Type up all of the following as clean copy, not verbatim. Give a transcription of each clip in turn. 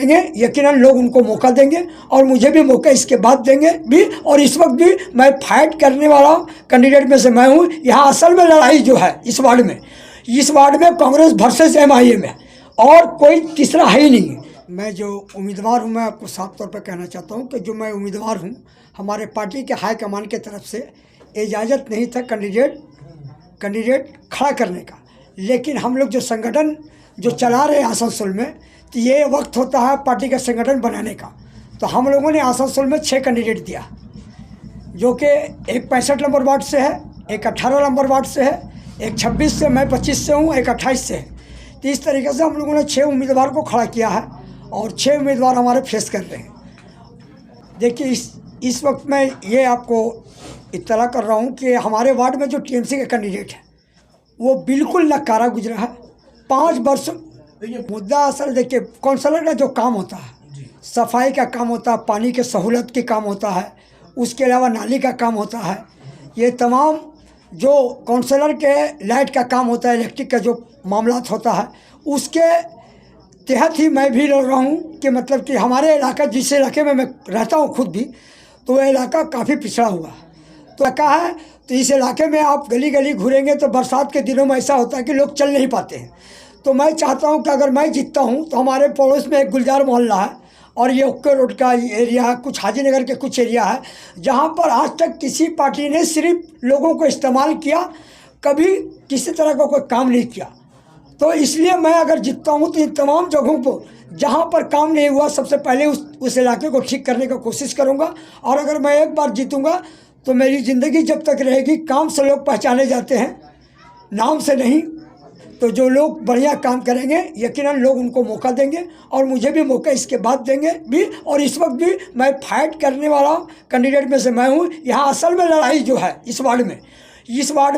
देंगे, यकीनन लोग उनको मौका देंगे और मुझे भी मौका इसके बाद देंगे भी। और इस वक्त भी मैं फाइट करने वाला कैंडिडेट में से मैं हूँ। यहाँ असल में लड़ाई जो है इस वार्ड में कांग्रेस वर्सेस MIM है और कोई तीसरा है ही नहीं। मैं जो उम्मीदवार हूँ, मैं आपको साफ तौर पर कहना चाहता हूँ कि जो मैं उम्मीदवार हूँ, हमारे पार्टी के हाईकमान की तरफ से इजाज़त नहीं था कैंडिडेट खड़ा करने का, लेकिन हम लोग जो संगठन जो चला रहे हैं आसनसोल में, तो ये वक्त होता है पार्टी का संगठन बनाने का। तो हम लोगों ने आसनसोल में 6 कैंडिडेट दिया, जो कि एक 65 नंबर वार्ड से है, एक 18 नंबर वार्ड से है, एक 26 से, मैं 25 से हूँ, एक 28 से है। तो इस तरीके से हम लोगों ने 6 उम्मीदवार को खड़ा किया है और 6 उम्मीदवार हमारे फेस कर रहे हैं। देखिए इस वक्त मैं ये आपको इत्तला कर रहा हूँ कि हमारे वार्ड में जो TMC के कैंडिडेट है वो बिल्कुल नकारा गुजरा है। 5 वर्ष मुद्दा असल देखिए, काउंसलर का जो काम होता है, सफाई का काम होता है, पानी के सहूलत के काम होता है, उसके अलावा नाली का काम होता है, ये तमाम जो काउंसलर के लाइट का काम होता है, इलेक्ट्रिक का जो मामला होता है, उसके तहत ही मैं भी लड़ रहा हूँ कि मतलब कि हमारे इलाका, जिस इलाके में मैं रहता हूँ खुद भी, तो वह इलाका काफ़ी पिछड़ा हुआ तो क्या है। तो इस इलाके में आप गली गली घूरेंगे तो बरसात के दिनों में ऐसा होता है कि लोग चल नहीं पाते हैं। तो मैं चाहता हूँ कि अगर मैं जीतता हूँ तो हमारे पड़ोस में एक गुलजार मोहल्ला है और ये ओक्के रोड का एरिया है, कुछ हाजी नगर के कुछ एरिया है, जहाँ पर आज तक किसी पार्टी ने सिर्फ लोगों को इस्तेमाल किया, कभी किसी तरह का कोई काम नहीं किया। तो इसलिए मैं अगर जीतता हूँ तो इन तमाम जगहों पर जहाँ पर काम नहीं हुआ, सबसे पहले उस इलाके को ठीक करने का कोशिश करूँगा। और अगर मैं एक बार जीतूँगा तो मेरी ज़िंदगी जब तक रहेगी, काम से लोग पहचाने जाते हैं, नाम से नहीं। तो जो लोग बढ़िया काम करेंगे, यकीनन लोग उनको मौका देंगे और मुझे भी मौका इसके बाद देंगे भी। और इस वक्त भी मैं फाइट करने वाला कैंडिडेट में से मैं हूँ। यहाँ असल में लड़ाई जो है इस वार्ड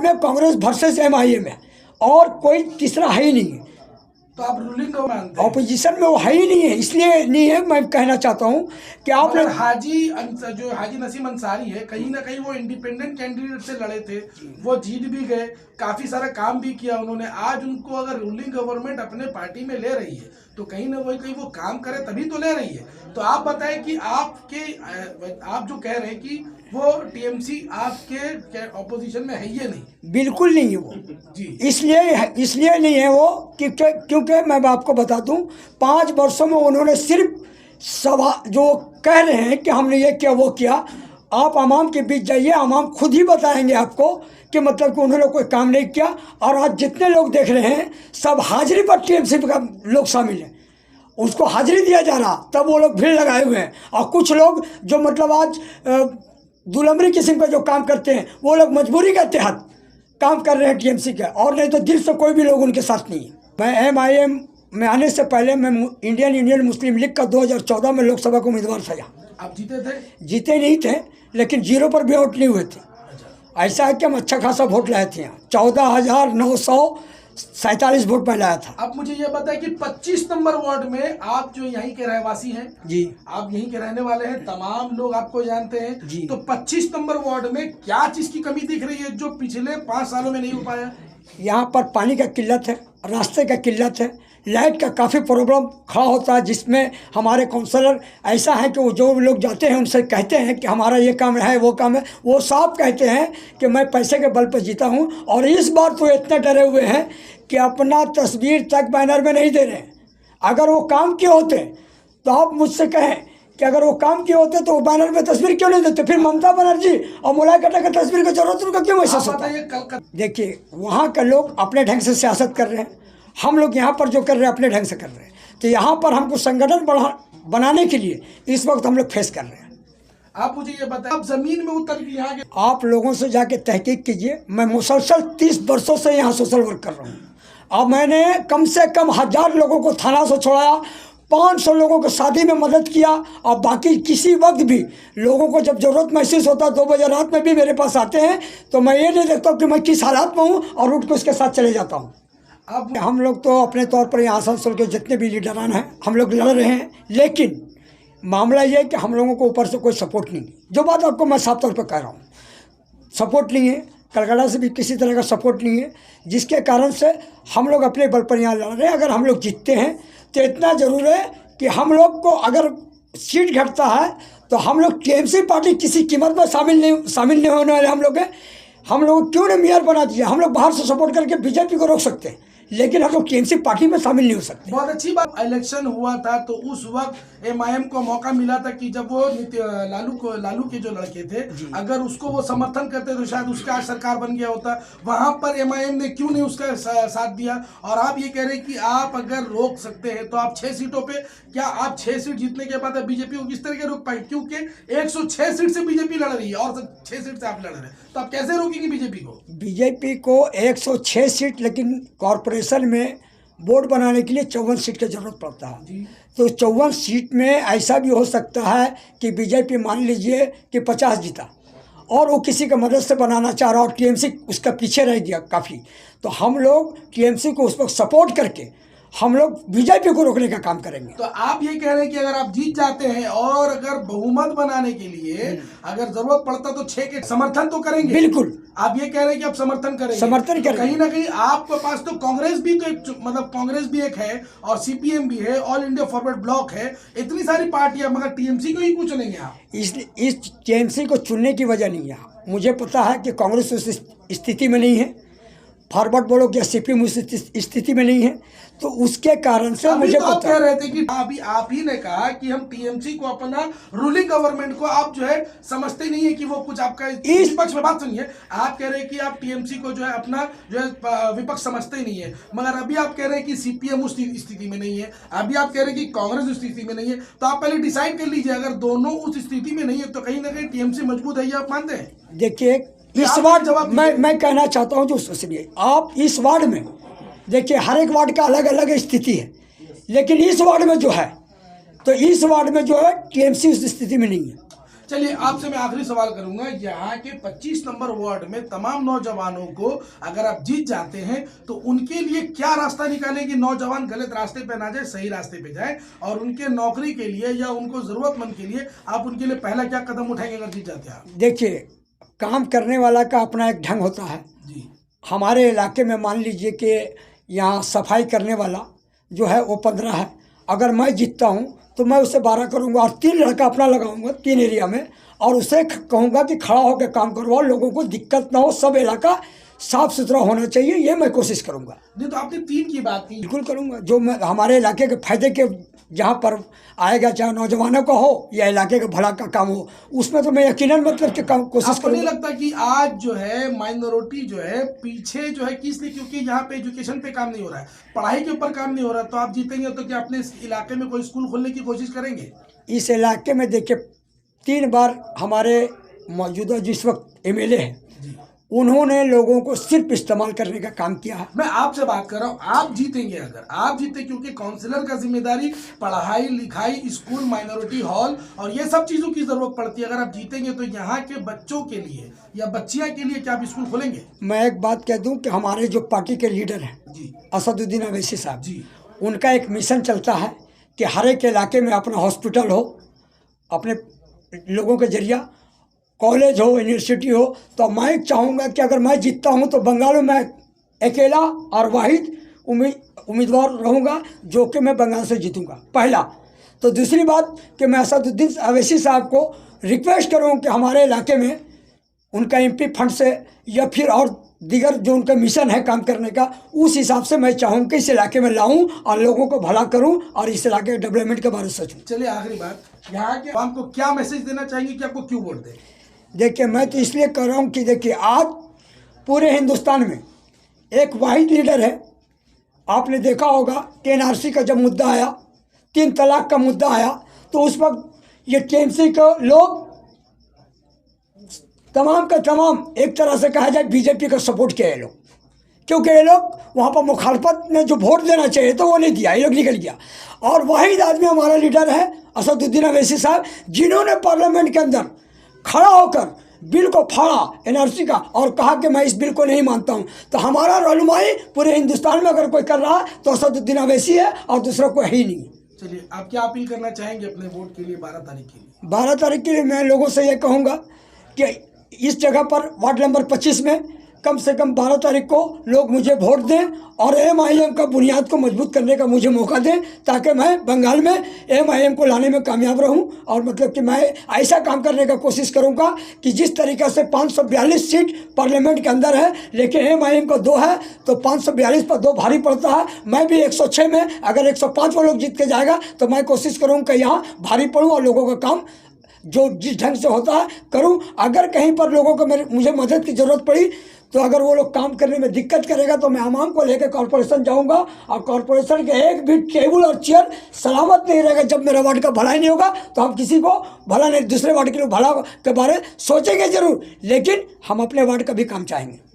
में कांग्रेस वर्सेस MIM है और कोई तीसरा है ही नहीं। तो आप रूलिंग को मानते हैं? ऑपोजिशन में वो है ही नहीं है, इसलिए नहीं है। मैं कहना चाहता हूँ कि आप लोग हाजी नसीम अंसारी है, कहीं ना कहीं वो इंडिपेंडेंट कैंडिडेट से लड़े थे, वो जीत भी गए, काफी सारा काम भी किया उन्होंने। आज उनको अगर रूलिंग गवर्नमेंट अपने पार्टी में ले रही है तो कहीं ना कहीं वो काम करे तभी तो ले रही है। तो आप बताएं कि आप जो कह रहे हैं कि वो TMC आपके ऑपोजिशन में है, ये नहीं? बिल्कुल नहीं है वो जी। इसलिए नहीं है वो क्योंकि मैं आपको बता दूं, 5 वर्षों में उन्होंने सिर्फ जो कह रहे हैं कि हमने ये किया वो किया, आप आवाम के बीच जाइए, आवाम खुद ही बताएंगे आपको कि मतलब कि उन्होंने कोई काम नहीं किया। और आज जितने लोग देख रहे हैं सब हाजिरी पर TMC का लोग शामिल हैं, उसको हाजिरी दिया जा रहा, तब वो लोग भीड़ लगाए हुए हैं। और कुछ लोग जो मतलब आज दुलमरी किस्म का जो काम करते हैं, वो लोग मजबूरी के तहत काम कर रहे हैं TMC के, और नहीं तो दिल से कोई भी लोग उनके साथ नहीं है। मैं MIM में आने से पहले मैं इंडियन यूनियन मुस्लिम लीग का 2014 में लोकसभा का उम्मीदवार था। आप जीते थे? जीते नहीं थे, लेकिन 0 पर भी वोट नहीं हुए थे। ऐसा है कि हम अच्छा खासा वोट लाए थे। यहाँ 14,947 वोट में लाया था। अब मुझे ये बताएं कि 25 नंबर वार्ड में आप जो यहीं के रहवासी हैं जी, आप यहीं के रहने वाले हैं, तमाम लोग आपको जानते हैं जी। तो 25 नंबर वार्ड में क्या चीज की कमी दिख रही है जो पिछले 5 सालों में नहीं हो पाया? यहाँ पर पानी का किल्लत है, रास्ते का किल्लत है, लाइट का काफ़ी प्रॉब्लम खड़ा होता है, जिसमें हमारे काउंसलर ऐसा है कि वो जो लोग जाते हैं उनसे कहते हैं कि हमारा ये काम है वो काम है, वो साफ कहते हैं कि मैं पैसे के बल पर जीता हूँ। और इस बार तो इतने डरे हुए हैं कि अपना तस्वीर तक बैनर में नहीं दे रहे हैं। अगर वो काम किए होते तो आप मुझसे कहें कि अगर वो काम किए होते तो वो बैनर में तस्वीर क्यों नहीं देते? फिर ममता बनर्जी और मुलायम का तस्वीर की जरूरत उनका क्यों महसूस होता है? देखिए, वहाँ के लोग अपने ढंग से सियासत कर रहे हैं, हम लोग यहाँ पर जो कर रहे हैं अपने ढंग से कर रहे हैं। तो यहाँ पर हमको संगठन बनाने के लिए इस वक्त हम लोग फेस कर रहे हैं। आप मुझे ये बताएं, आप जमीन में उतर के यहाँ आप लोगों से जाके तहकीक कीजिए। मैं मुसलसल 30 वर्षों से यहाँ सोशल वर्क कर रहा हूँ। अब मैंने कम से कम 1000 लोगों को थाना से छोड़ाया, 500 लोगों को शादी में मदद किया, और बाकी किसी वक्त भी लोगों को जब ज़रूरत महसूस होता है 2 बजे रात में भी मेरे पास आते हैं, तो मैं ये नहीं देखता कि मैं किस हालात में हूँ और उठ के उसके साथ चले जाता हूँ। अब हम लोग तो अपने तौर पर यहाँ आसनसोल के जितने भी लीडरान हैं हम लोग लड़ रहे हैं, लेकिन मामला ये है कि हम लोगों को ऊपर से कोई सपोर्ट नहीं है। जो बात आपको मैं साफ तौर पर कह रहा हूँ, सपोर्ट नहीं है, कलकत्ता से भी किसी तरह का सपोर्ट नहीं है, जिसके कारण से हम लोग अपने बल पर यहाँ लड़ रहे हैं। अगर हम लोग जीतते हैं तो इतना ज़रूर है कि हम लोग को अगर सीट घटता है तो हम लोग टीएमसी पार्टी किसी कीमत में शामिल नहीं होने वाले हम लोग क्यों नहीं मेयर बना दिया। हम लोग बाहर से सपोर्ट करके बीजेपी को रोक सकते हैं, लेकिन हम लोग टीएमसी पार्टी में शामिल नहीं हो सकते। बहुत अच्छी बात, इलेक्शन हुआ था तो उस वक्त एमआईएम को मौका मिला था कि जब वो लालू के जो लड़के थे, अगर उसको वो समर्थन करते तो शायद उसका आज सरकार बन गया होता। वहां पर एमआईएम ने क्यों नहीं उसका साथ दिया। और आप ये कह रहे हैं कि आप अगर रोक सकते हैं तो आप 6 सीटों पे, क्या आप 6 सीट जीतने के बाद बीजेपी को किस तरह के रोक पाए, क्योंकि 106 सीट से बीजेपी लड़ रही है और 6 सीट से आप लड़ रहे हैं, तो आप कैसे रोकेंगे बीजेपी को 106 सीट, लेकिन कॉर्पोरेशन में बोर्ड बनाने के लिए 54 सीट की जरूरत पड़ता है। तो 54 सीट में ऐसा भी हो सकता है कि बीजेपी मान लीजिए कि 50 जीता और वो किसी का मदद से बनाना चाह रहा और टीएमसी उसका पीछे रह गया काफ़ी, तो हम लोग टीएमसी को उस वक्त सपोर्ट करके हम लोग बीजेपी को रोकने का काम करेंगे। तो आप ये कह रहे हैं कि अगर आप जीत जाते हैं और अगर बहुमत बनाने के लिए अगर जरूरत पड़ता तो 6 के समर्थन तो करेंगे। बिल्कुल, आप ये कह रहे हैं कि आप समर्थन करेंगे। करेंगे। कहीं ना कहीं आपके पास तो कांग्रेस भी कांग्रेस भी एक है और सीपीएम भी है, ऑल इंडिया फॉरवर्ड ब्लॉक है, इतनी सारी पार्टियां, मगर टीएमसी को ही क्यों चुनेंगे आप? इस टीएमसी को चुनने की वजह नहीं है। मुझे पता है कि कांग्रेस उस स्थिति में नहीं है, फॉरवर्ड ब्लॉक या सीपीएम उस स्थिति में नहीं है, तो उसके कारण से मुझे तो आप कह रहे थे कि अभी आप ही ने कहा कि हम टीएमसी को, अपना रूलिंग गवर्नमेंट को आप जो है समझते नहीं है कि वो कुछ आपका विपक्ष में। बात सुनिए, आप कह रहे हैं कि आप टीएमसी को जो है अपना जो है विपक्ष समझते ही नहीं है, मगर अभी आप कह रहे हैं कि सीपीएम उस स्थिति में नहीं है, अभी आप कह रहे हैं कि कांग्रेस उस स्थिति में नहीं है। तो आप पहले डिसाइड कर लीजिए, अगर दोनों उस स्थिति में नहीं है तो कहीं ना कहीं टीएमसी मजबूत है, ये आप मानते हैं? देखिए, इस वार्ड मैं कहना चाहता हूं जो सुनिए, आप इस वार्ड में देखिए हर एक वार्ड का अलग अलग स्थिति है, लेकिन इस वार्ड में जो है तो इस वार्ड में जो है टीएमसी उस स्थिति में नहीं है। चलिए, आपसे मैं आखिरी सवाल करूंगा, यहाँ के 25 नंबर वार्ड में तमाम नौजवानों को अगर आप जीत जाते हैं तो उनके लिए क्या रास्ता निकालें कि नौजवान गलत रास्ते पे ना जाए, सही रास्ते पे जाए, और उनके नौकरी के लिए या उनको जरूरतमंद के लिए आप उनके लिए पहला क्या कदम उठाएंगे अगर जीत जाते हैं आप? देखिए, काम करने वाला का अपना एक ढंग होता है जी। हमारे इलाके में मान लीजिए कि यहाँ सफाई करने वाला जो है वो 15 है, अगर मैं जीतता हूँ तो मैं उसे 12 करूँगा और 3 लड़का अपना लगाऊंगा 3 एरिया में, और उसे कहूँगा कि खड़ा होकर काम करवाओ, लोगों को दिक्कत ना हो, सब इलाका साफ सुथरा होना चाहिए, ये मैं कोशिश करूँगा। नहीं, तो आपने 3 की बात की। बिल्कुल करूँगा, जो मैं हमारे इलाके के फायदे के जहाँ पर आएगा, चाहे नौजवानों का हो या इलाके के भला का काम हो, उसमें तो मैं यकीनन मतलब कि कोशिश करूँगा। नहीं लगता कि आज जो है माइनॉरिटी जो है पीछे जो है, किस लिए? क्योंकि यहाँ पे एजुकेशन पे काम नहीं हो रहा है, पढ़ाई के ऊपर काम नहीं हो रहा, तो आप जीतेंगे तो क्या अपने इस इलाके में कोई स्कूल खोलने की कोशिश करेंगे? इस इलाके में देखिए 3 बार हमारे मौजूदा जिस वक्त एमएलए हैं उन्होंने लोगों को सिर्फ इस्तेमाल करने का काम किया है। मैं आपसे बात कर रहा हूँ, आप जीतेंगे अगर आप जीते, क्योंकि काउंसलर का जिम्मेदारी पढ़ाई लिखाई, स्कूल, माइनॉरिटी हॉल और ये सब चीजों की जरूरत पड़ती है। अगर आप जीतेंगे तो यहाँ के बच्चों के लिए या बच्चियां के लिए क्या आप स्कूल खोलेंगे? मैं एक बात कह दूं कि हमारे जो पार्टी के लीडर हैं जी, असदुद्दीन अवैसी साहब जी, उनका एक मिशन चलता है कि हर एक इलाके में अपना हॉस्पिटल हो, अपने लोगों के जरिया कॉलेज हो, यूनिवर्सिटी हो। तो मैं चाहूँगा कि अगर मैं जीतता हूँ तो बंगाल में मैं अकेला और वाहिद उम्मीदवार रहूँगा जो कि मैं बंगाल से जीतूँगा, पहला। तो दूसरी बात कि मैं असदुद्दीन अवैसी साहब को रिक्वेस्ट करूँ कि हमारे इलाके में उनका एमपी फंड से या फिर और दीगर जो उनका मिशन है काम करने का, उस हिसाब से मैं चाहूँ कि इस इलाके में लाऊं और लोगों को भला करूं और इस इलाके के डेवलपमेंट के बारे में सोचूं। चलिए, आखिरी बात, यहाँ के आपको क्या मैसेज देना चाहेंगे कि आपको क्यों वोट दें? देखिए, मैं तो इसलिए कह रहा हूँ कि देखिए आज पूरे हिंदुस्तान में एक वाहिद लीडर है। आपने देखा होगा कि एनआरसी का जब मुद्दा आया, 3 तलाक का मुद्दा आया, तो उस वक्त ये टीएमसी के लोग तमाम का तमाम एक तरह से कहा जाए बीजेपी का सपोर्ट किया ये लोग, क्योंकि ये लोग वहाँ पर मुखालफत में जो वोट देना चाहिए तो वो नहीं दिया, ये लोग निकल गया। और वाहिद आदमी हमारा लीडर है असदुद्दीन अवैसी साहब, जिन्होंने पार्लियामेंट के अंदर खड़ा होकर बिल को फाड़ा एनआरसी का और कहा कि मैं इस बिल को नहीं मानता हूं। तो हमारा रहनुमाई पूरे हिंदुस्तान में अगर कोई कर रहा है तो असदुद्दीन अवैसी है और दूसरा कोई है ही नहीं। चलिए, आप क्या अपील करना चाहेंगे अपने वोट के लिए 12 तारीख के लिए? 12 तारीख के लिए मैं लोगों से ये कहूँगा कि इस जगह पर वार्ड नंबर 25 में कम से कम 12 तारीख को लोग मुझे वोट दें और MIM का बुनियाद को मजबूत करने का मुझे मौका दें, ताकि मैं बंगाल में MIM को लाने में कामयाब रहूं। और मतलब कि मैं ऐसा काम करने का कोशिश करूंगा कि जिस तरीक़ा से 542 सीट पार्लियामेंट के अंदर है, लेकिन MIM का 2 है, तो 542 पर 2 भारी पड़ता है। मैं भी 106 में अगर 105 वो लोग जीत के जाएगा तो मैं कोशिश करूँगा कि यहाँ भारी पड़ूँ और लोगों का काम जो जिस ढंग से होता है करूं। अगर कहीं पर लोगों को मुझे मदद की ज़रूरत पड़ी, तो अगर वो लोग काम करने में दिक्कत करेगा तो मैं आवाम को लेकर कॉर्पोरेशन जाऊंगा, और कॉर्पोरेशन के एक भी टेबल और चेयर सलामत नहीं रहेगा जब मेरा वार्ड का भला ही नहीं होगा। तो हम किसी को भला नहीं, दूसरे वार्ड के लोग भला के बारे सोचेंगे ज़रूर, लेकिन हम अपने वार्ड का भी काम चाहेंगे।